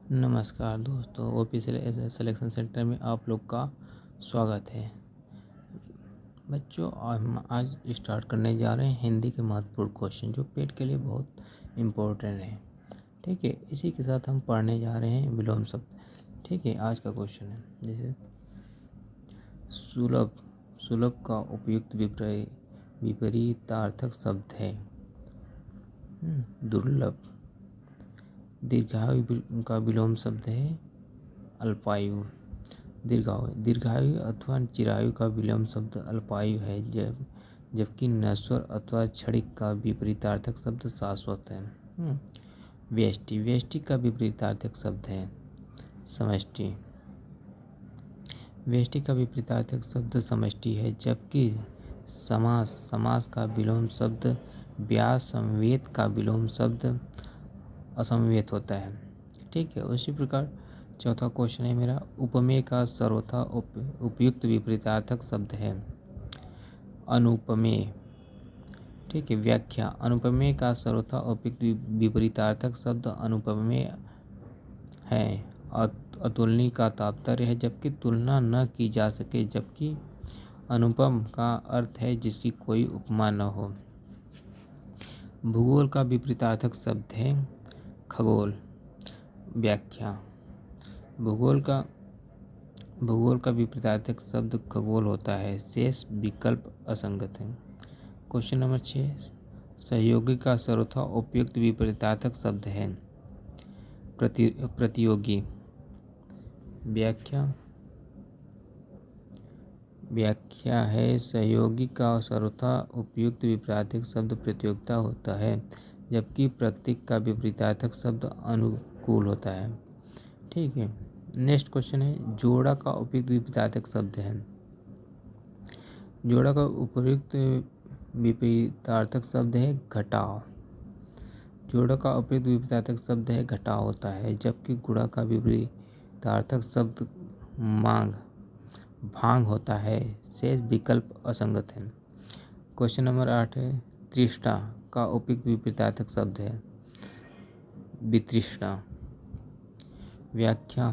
नमस्कार दोस्तों, OP selection centre में आप लोग का स्वागत है। बच्चों, हम आज स्टार्ट करने जा रहे हैं हिंदी के महत्वपूर्ण क्वेश्चन जो पेट के लिए बहुत इम्पोर्टेंट है। ठीक है, इसी के साथ हम पढ़ने जा रहे हैं विलोम शब्द। ठीक है, आज का क्वेश्चन है जैसे सुलभ। सुलभ का उपयुक्त विपरीतार्थक शब्द है दुर्लभ। दीर्घायु का विलोम शब्द है अल्पायु। दीर्घायु अथवा चिरायु का विलोम शब्द अल्पायु है, जबकि नश्वर अथवा क्षणिक का विपरीतार्थक शब्द शाश्वत है। व्यष्टि। व्यष्टि का विपरीतार्थक शब्द है समष्टि। व्यष्टि का विपरीतार्थक शब्द समष्टि है, जबकि समास का विलोम शब्द व्यास। समवेत का विलोम शब्द असमवेत होता है। ठीक है, उसी प्रकार चौथा क्वेश्चन है मेरा, उपमेय का सर्वथा उपयुक्त विपरीतार्थक शब्द है अनुपमेय। ठीक है, व्याख्या। अनुपमेय का सर्वथा उपयुक्त विपरीतार्थक शब्द अनुपमेय है। अतुलनीय का तात्पर्य है जबकि तुलना न की जा सके, जबकि अनुपम का अर्थ है जिसकी कोई उपमा न हो। भूगोल का विपरीतार्थक शब्द है खगोल। व्याख्या। भूगोल का विपरीतार्थक शब्द खगोल होता है। शेष विकल्प असंगत है। क्वेश्चन नंबर 6, सहयोगी का सर्वथा उपयुक्त विपरीतार्थक शब्द है प्रतियोगी। व्याख्या है, सहयोगी का सर्वथा उपयुक्त विपरीतार्थक शब्द प्रतियोगिता होता है, जबकि प्रतीक का विपरीतार्थक शब्द अनुकूल होता है। ठीक है, नेक्स्ट क्वेश्चन है, जोड़ा का उपयुक्त विपरीतार्थक शब्द है। जोड़ा का उपयुक्त विपरीतार्थक शब्द है घटाव। जोड़ा का उपयुक्त विपरीतार्थक शब्द है घटाव होता है, जबकि गुणा का विपरीतार्थक शब्द भांग होता है। शेष विकल्प असंगत है। क्वेश्चन नंबर 8 है, तृष्णा का उपयुक्त विपरीतार्थक शब्द है वितृष्णा। व्याख्या।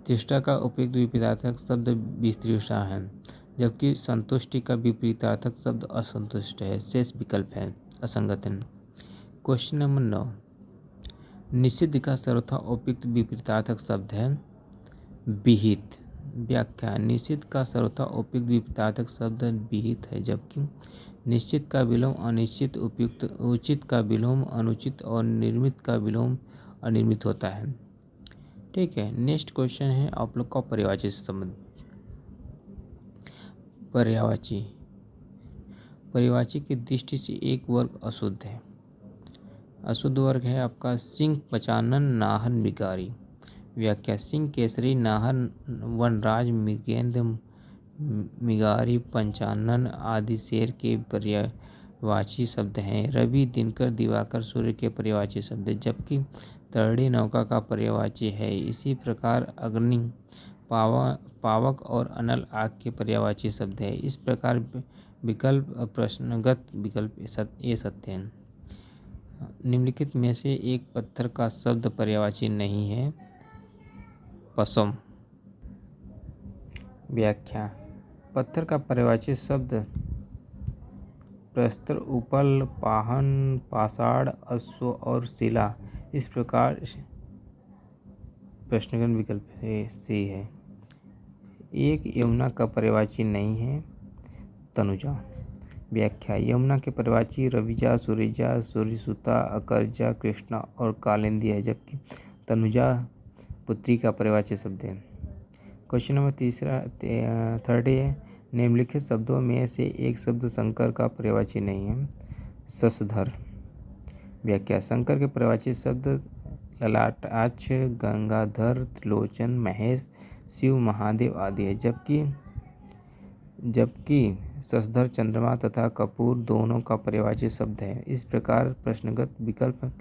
तृष्णा का उपयुक्त विपरीतार्थक शब्द वितृष्णा है, जबकि संतुष्टि का विपरीतार्थक शब्द असंतुष्ट है। शेष विकल्प है असंगत है। क्वेश्चन नंबर 9, निषिद्ध का सर्वथा उपयुक्त विपरीतार्थक शब्द है विहित। व्याख्या। निषिद्ध का सर्वथा उपयुक्त विपरीतार्थक शब्द विहित है, जबकि निश्चित का विलोम अनिश्चित, उपयुक्त उचित का विलोम अनुचित और निर्मित का विलोम अनिर्मित होता है। ठीक है, नेक्स्ट क्वेश्चन है आप लोग का पर्यायवाची से संबंधित। पर्यायवाची की दृष्टि से एक वर्ग अशुद्ध है। अशुद्ध वर्ग है आपका सिंह, पचानन, नाहर, मृगारी। व्याख्या। सिंह, केसरी, नाहर, वनराज, मृगेंद्र, मृगारी, पंचानन आदि शेर के पर्यायवाची शब्द हैं। रवि, दिनकर, दिवाकर सूर्य के पर्यायवाची शब्द हैं, जबकि तरड़ी नौका का पर्यायवाची है। इसी प्रकार अग्नि, पावक और अनल आग के पर्यायवाची शब्द है। इस प्रकार विकल्प प्रश्नगत विकल्प ये सत्य है। निम्नलिखित में से एक पत्थर का शब्द पर्यायवाची नहीं है पशम। व्याख्या। पत्थर का पर्यायवाची शब्द प्रस्तर, उपल, पाहन, पाषाण, अश्व और शिला। इस प्रकार प्रश्नगत विकल्प सी है। एक यमुना का पर्यायवाची नहीं है तनुजा। व्याख्या। यमुना के पर्यायवाची रविजा, सूर्यजा, सूर्यसुता, अकरजा, कृष्णा और कालिंदी है, जबकि तनुजा पुत्री का पर्यायवाची शब्द है। क्वेश्चन नंबर 30 है, निम्नलिखित शब्दों में से एक शब्द शंकर का पर्यायवाची नहीं है शशधर। व्याख्या। शंकर के पर्यायवाची शब्द ललाटाक्ष, गंगाधर, त्रिलोचन, महेश, शिव, महादेव आदि है, जबकि शशधर चंद्रमा तथा कपूर दोनों का पर्यायवाची शब्द है। इस प्रकार प्रश्नगत विकल्प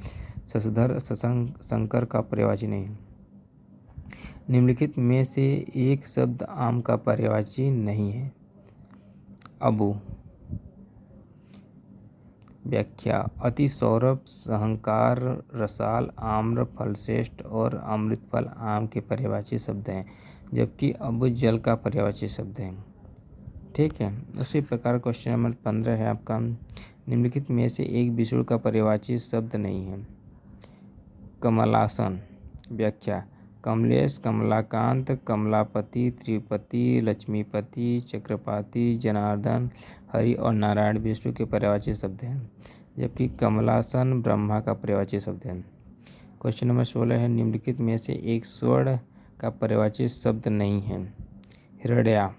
शशधर शंकर का पर्यायवाची नहीं है। निम्नलिखित में से एक शब्द आम का पर्यायवाची नहीं है अबू। व्याख्या अति सौरभ सहंकार रसाल आम्र फलश्रेष्ठ और अमृतफल आम के पर्यायवाची शब्द हैं, जबकि अबुझ जल का पर्यायवाची शब्द है। ठीक है। उसी प्रकार क्वेश्चन नंबर 15 है आपका, निम्नलिखित में से एक विष्णु का पर्यायवाची शब्द नहीं है। कमलासन। व्याख्या कमलेश कमलाकांत कमलापति त्रिपति लक्ष्मीपति चक्रपाति जनार्दन हरि और नारायण विष्णु के पर्यायवाची शब्द हैं, जबकि कमलासन ब्रह्मा का पर्यायवाची शब्द है। क्वेश्चन नंबर 16 है, निम्नलिखित में से एक स्वर्ण का पर्यायवाची शब्द नहीं है। हिरण्या।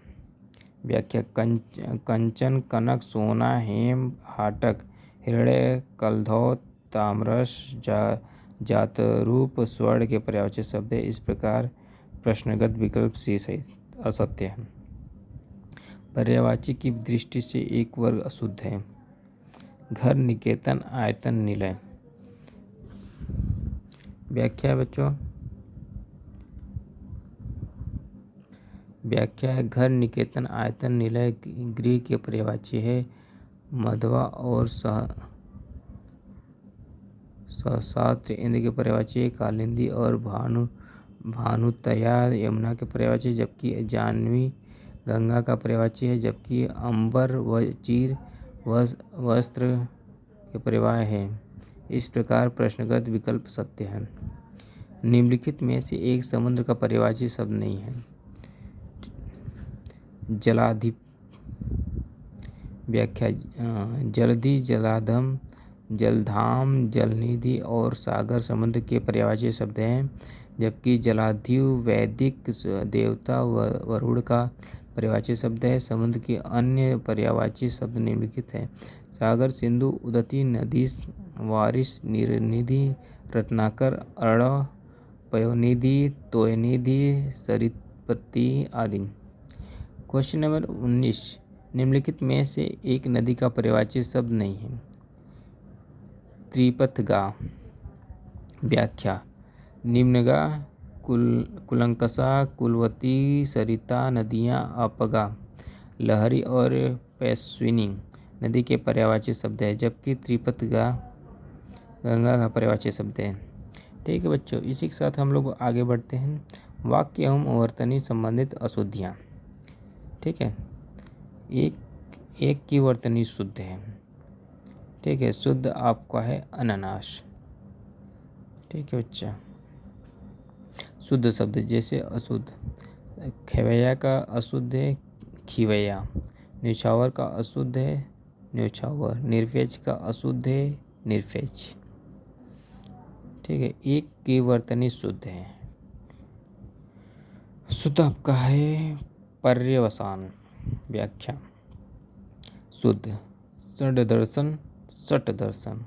व्याख्या कंचन कनक सोना हेम हाटक हिरण्य कलधौ ताम्रस जातरूप स्वर्ण के पर्यायवाची शब्द है। इस प्रकार प्रश्नगत विकल्प सी सही असत्य है। पर्यायवाची की दृष्टि से एक वर्ग अशुद्ध है। घर निकेतन आयतन निलय। व्याख्या बच्चों, व्याख्या घर निकेतन आयतन निलय गृह के पर्यायवाची है। मधवा और सहस्त्र इंद्र के पर्यायवाची है। कालिंदी और भानुतया यमुना के पर्यायवाची, जबकि जाह्नवी गंगा का पर्यायवाची है, जबकि अंबर व चीर वस्त्र के पर्याय है। इस प्रकार प्रश्नगत विकल्प सत्य है। निम्नलिखित में से एक समुद्र का पर्यायवाची शब्द नहीं है। जलाधि। व्याख्या जलधि जलाधम जलधाम जलनिधि और सागर समुद्र के पर्यायवाची शब्द हैं, जबकि जलाधिव वैदिक देवता वरुण का पर्यायवाची शब्द है। समुद्र के अन्य पर्यायवाची शब्द निम्नलिखित हैं। सागर सिंधु उदती नदीश वारिश निरनिधि रत्नाकर अर्ण पयोनिधि तोयनिधि सरितपति आदि। क्वेश्चन नंबर 19, निम्नलिखित में से एक नदी का पर्यायवाची शब्द नहीं है। त्रिपथगा। व्याख्या निम्नगा कुलंकसा कुलवती सरिता नदियाँ अपगा लहरी और पैस्विनी नदी के पर्यायवाची शब्द है, जबकि त्रिपथगा गंगा का पर्यायवाची शब्द है। ठीक है बच्चों, इसी के साथ हम लोग आगे बढ़ते हैं। वाक्य एवं वर्तनी संबंधित अशुद्धियाँ। ठीक है। एक की वर्तनी शुद्ध है। ठीक है, शुद्ध आपका है अनानास। ठीक है बच्चा। शुद्ध शब्द जैसे अशुद्ध, खेवैया का अशुद्ध है खिवैया, न्यौछावर का अशुद्ध है न्यौछावर, निरपेक्ष का अशुद्ध है निरपेक्ष। ठीक है, एक की वर्तनी शुद्ध है। शुद्ध आपका है पर्यवसान। व्याख्या शुद्ध षड दर्शन सट दर्शन,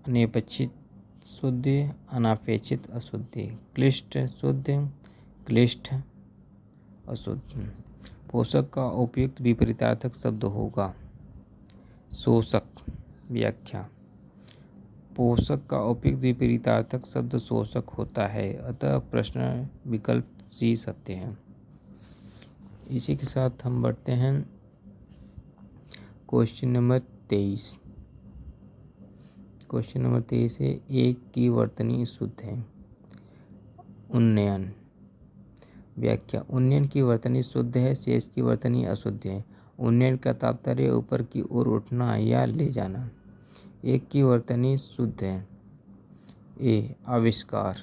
अनपेक्षित शुद्ध अनापेक्षित अशुद्ध, क्लिष्ट शुद्ध क्लिष्ट अशुद्ध। पोषक का उपयुक्त विपरीतार्थक शब्द होगा शोषक। व्याख्या पोषक का उपयुक्त विपरीतार्थक शब्द शोषक होता है, अतः प्रश्न विकल्प सी सत्य है। इसी के साथ हम बढ़ते हैं क्वेश्चन नंबर 23। क्वेश्चन नंबर 23 है, एक की वर्तनी शुद्ध है। उन्नयन। व्याख्या उन्नयन की वर्तनी शुद्ध है, शेष की वर्तनी अशुद्ध है। उन्नयन का तात्पर्य ऊपर की ओर उठना या ले जाना। एक की वर्तनी शुद्ध है। ए आविष्कार।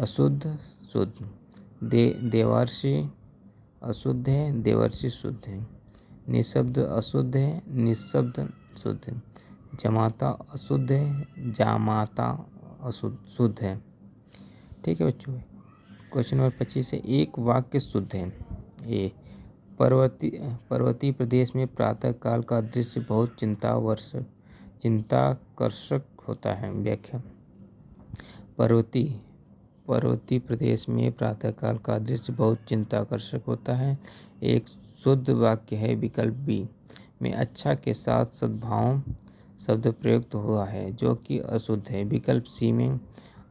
अशुद्ध शुद्ध, देवर्षि अशुद्ध है देवर्षि शुद्ध है। निशब्द अशुद्ध है निशब्द शुद्ध है। जमाता अशुद्ध है जामाता अशुद्ध शुद्ध है। ठीक है बच्चों। क्वेश्चन नंबर 25 है, एक वाक्य शुद्ध है। ए पर्वतीय प्रदेश में प्रातः काल का दृश्य बहुत चिंताकर्षक होता है। व्याख्या पर्वतीय प्रदेश में प्रातःकाल का दृश्य बहुत चिंताकर्षक होता है। एक शुद्ध वाक्य है विकल्प बी में अच्छा के साथ सद्भाव शब्द प्रयुक्त हुआ है, जो कि अशुद्ध है। विकल्प सी में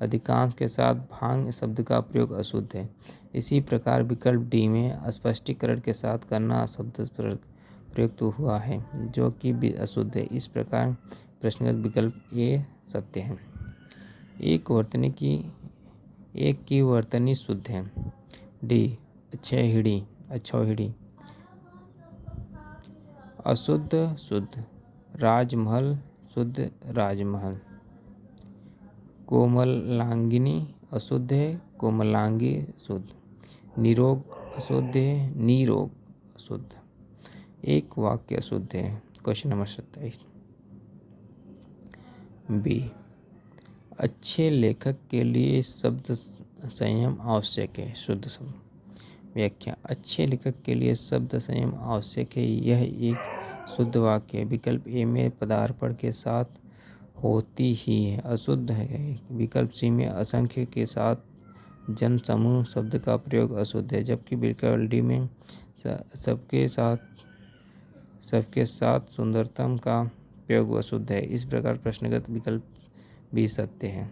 अधिकांश के साथ भांग शब्द का प्रयोग अशुद्ध है। इसी प्रकार विकल्प डी में स्पष्टीकरण के साथ करना शब्द प्रयुक्त हुआ है जो कि भी अशुद्ध है। इस प्रकार प्रश्नगत विकल्प ए सत्य है। एक की वर्तनी शुद्ध है। डी अच्छौहिड़ी। अशुद्ध शुद्ध। राजमहल शुद्ध राजमहल। कोमलांगिनी अशुद्ध है, कोमलांगी शुद्ध। निरोग अशुद्ध है, निरोग शुद्ध। एक वाक्य अशुद्ध है। Question number 27। बी, अच्छे लेखक के लिए शब्द संयम आवश्यक है। शुद्ध शब्द। व्याख्या, अच्छे लेखक के लिए शब्द संयम आवश्यक है। यह एक शुद्ध वाक्य है। विकल्प ए में पदार्पण के साथ होती ही है, अशुद्ध है। विकल्प सी में असंख्य के साथ जन समूह शब्द का प्रयोग अशुद्ध है, जबकि विकल्प डी में सबके साथ सुंदरतम का प्रयोग अशुद्ध है। इस प्रकार प्रश्नगत विकल्प भी सत्य है।